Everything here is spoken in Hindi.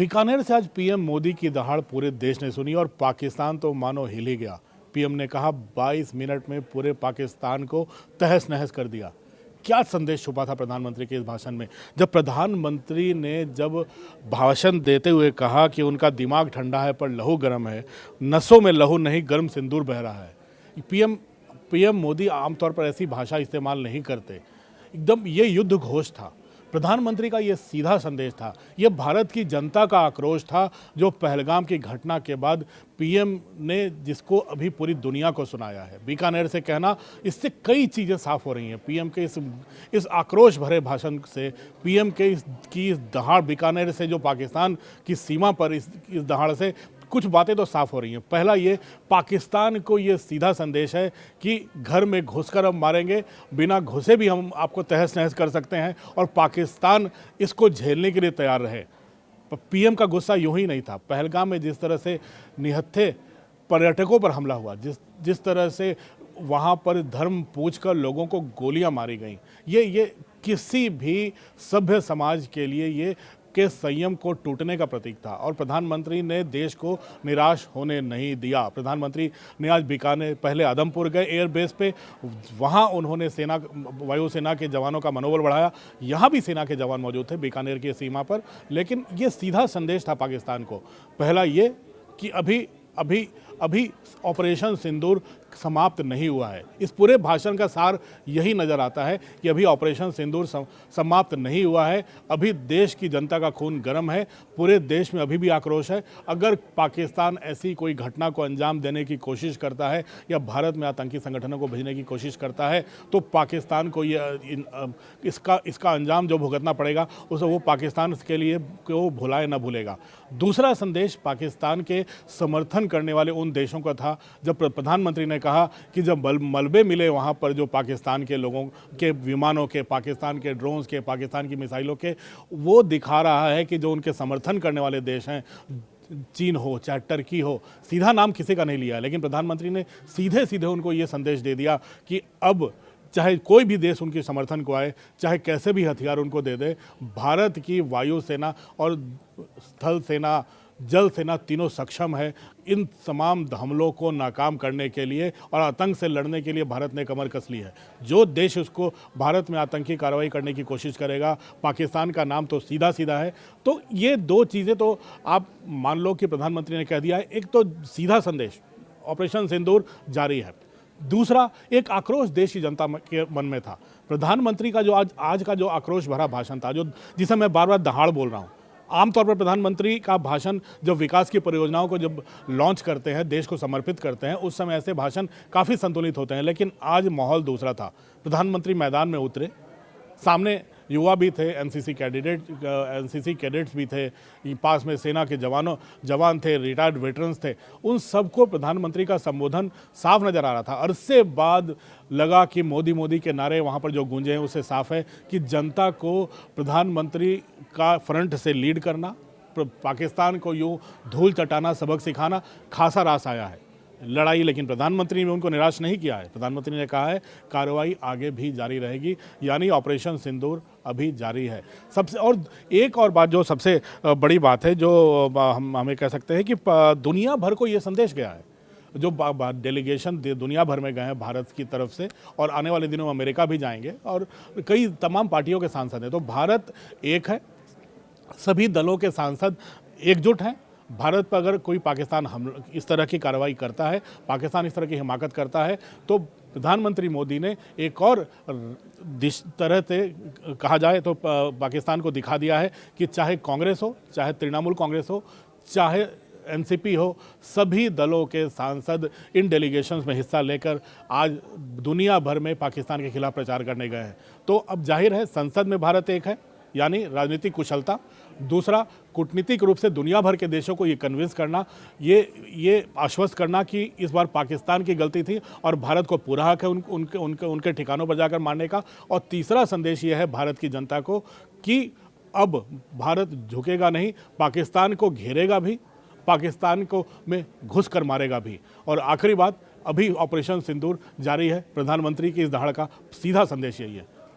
बीकानेर से आज पीएम मोदी की दहाड़ पूरे देश ने सुनी और पाकिस्तान तो मानो हिल ही गया। पीएम ने कहा 22 मिनट में पूरे पाकिस्तान को तहस नहस कर दिया। क्या संदेश छुपा था प्रधानमंत्री के इस भाषण में? जब प्रधानमंत्री ने भाषण देते हुए कहा कि उनका दिमाग ठंडा है पर लहू गर्म है, नसों में लहू नहीं गर्म सिंदूर बह रहा है। पीएम मोदी आमतौर पर ऐसी भाषा इस्तेमाल नहीं करते। एकदम ये युद्ध घोष था। प्रधानमंत्री का ये सीधा संदेश था। ये भारत की जनता का आक्रोश था जो पहलगाम की घटना के बाद पीएम ने जिसको अभी पूरी दुनिया को सुनाया है। बीकानेर से कहना, इससे कई चीज़ें साफ हो रही हैं। पीएम के इस आक्रोश भरे भाषण से, पीएम के इस दहाड़, बीकानेर से जो पाकिस्तान की सीमा पर इस दहाड़ से कुछ बातें तो साफ हो रही हैं। पहला ये, पाकिस्तान को ये सीधा संदेश है कि घर में घुसकर हम मारेंगे, बिना घुसे भी हम आपको तहस नहस कर सकते हैं और पाकिस्तान इसको झेलने के लिए तैयार रहे। पीएम का गुस्सा यूं ही नहीं था। पहलगाम में जिस तरह से निहत्थे पर्यटकों पर हमला हुआ, जिस तरह से वहाँ पर धर्म पूछकर लोगों को गोलियां मारी गईं, ये किसी भी सभ्य समाज के लिए ये के संयम को टूटने का प्रतीक था। और प्रधानमंत्री ने देश को निराश होने नहीं दिया। प्रधानमंत्री ने आज बीकानेर, पहले आदमपुर गए एयरबेस पे, वहाँ उन्होंने वायुसेना के जवानों का मनोबल बढ़ाया। यहाँ भी सेना के जवान मौजूद थे बीकानेर की सीमा पर, लेकिन ये सीधा संदेश था पाकिस्तान को। पहला ये कि अभी ऑपरेशन सिंदूर समाप्त नहीं हुआ है। इस पूरे भाषण का सार यही नज़र आता है कि अभी ऑपरेशन सिंदूर समाप्त नहीं हुआ है। अभी देश की जनता का खून गर्म है। पूरे देश में अभी भी आक्रोश है। अगर पाकिस्तान ऐसी कोई घटना को अंजाम देने की कोशिश करता है या भारत में आतंकी संगठनों को भेजने की कोशिश करता है तो पाकिस्तान को इसका अंजाम जो भुगतना पड़ेगा उसे वो पाकिस्तान के लिए को भुलाए न भूलेगा। दूसरा संदेश पाकिस्तान के समर्थन करने वाले उन देशों का था। जब प्रधानमंत्री ने कहा कि जब मलबे मिले वहाँ पर जो पाकिस्तान के लोगों के विमानों के, पाकिस्तान के ड्रोन्स के, पाकिस्तान की मिसाइलों के, वो दिखा रहा है कि जो उनके समर्थन करने वाले देश हैं, चीन हो चाहे टर्की हो, सीधा नाम किसी का नहीं लिया, लेकिन प्रधानमंत्री ने सीधे सीधे उनको ये संदेश दे दिया कि अब चाहे कोई भी देश उनके समर्थन को आए, चाहे कैसे भी हथियार उनको दे दे, भारत की वायुसेना और स्थल सेना, जल सेना तीनों सक्षम है इन तमाम हमलों को नाकाम करने के लिए। और आतंक से लड़ने के लिए भारत ने कमर कस ली है। जो देश उसको भारत में आतंकी कार्रवाई करने की कोशिश करेगा, पाकिस्तान का नाम तो सीधा सीधा है। तो ये दो चीज़ें तो आप मान लो कि प्रधानमंत्री ने कह दिया है। एक तो सीधा संदेश, ऑपरेशन सिंदूर जारी है। दूसरा, एक आक्रोश देश की जनता के मन में था। प्रधानमंत्री का जो आज का जो आक्रोश भरा भाषण था, जिसे मैं बार बार दहाड़ बोल रहा हूँ। आमतौर पर प्रधानमंत्री का भाषण जब विकास की परियोजनाओं को जब लॉन्च करते हैं, देश को समर्पित करते हैं, उस समय ऐसे भाषण काफ़ी संतुलित होते हैं। लेकिन आज माहौल दूसरा था। प्रधानमंत्री मैदान में उतरे, सामने युवा भी थे, एनसीसी कैडेट्स भी थे, पास में सेना के जवान थे, रिटायर्ड वेटरन्स थे। उन सबको प्रधानमंत्री का संबोधन साफ नज़र आ रहा था। अरसे बाद लगा कि मोदी मोदी के नारे वहाँ पर जो गूंजे हैं उससे साफ है कि जनता को प्रधानमंत्री का फ्रंट से लीड करना, पाकिस्तान को यूँ धूल चटाना, सबक सिखाना खासा रास आया है लड़ाई। लेकिन प्रधानमंत्री ने उनको निराश नहीं किया है। प्रधानमंत्री ने कहा है कार्रवाई आगे भी जारी रहेगी, यानी ऑपरेशन सिंदूर अभी जारी है। एक और बात जो सबसे बड़ी बात है, जो हमें कह सकते हैं कि दुनिया भर को ये संदेश गया है। जो डेलीगेशन दुनिया भर में गए हैं भारत की तरफ से, और आने वाले दिनों में अमेरिका भी जाएंगे, और कई तमाम पार्टियों के सांसद हैं। तो भारत एक है, सभी दलों के सांसद एकजुट हैं। भारत पर अगर कोई पाकिस्तान इस तरह की कार्रवाई करता है, पाकिस्तान इस तरह की हिमाकत करता है, तो प्रधानमंत्री मोदी ने एक और तरह से कहा जाए तो पाकिस्तान को दिखा दिया है कि चाहे कांग्रेस हो, चाहे तृणमूल कांग्रेस हो, चाहे एनसीपी हो, सभी दलों के सांसद इन डेलीगेशंस में हिस्सा लेकर आज दुनिया भर में पाकिस्तान के खिलाफ प्रचार करने गए हैं। तो अब जाहिर है संसद में भारत एक है, यानी राजनीतिक कुशलता। दूसरा, कूटनीतिक रूप से दुनिया भर के देशों को ये कन्विंस करना, ये आश्वस्त करना कि इस बार पाकिस्तान की गलती थी और भारत को पूरा हक है उनके ठिकानों पर जाकर मारने का। और तीसरा संदेश ये है भारत की जनता को कि अब भारत झुकेगा नहीं, पाकिस्तान को घेरेगा भी, पाकिस्तान को में घुस कर मारेगा भी। और आखिरी बात, अभी ऑपरेशन सिंदूर जारी है। प्रधानमंत्री की इस दहाड़ का सीधा संदेश यही है।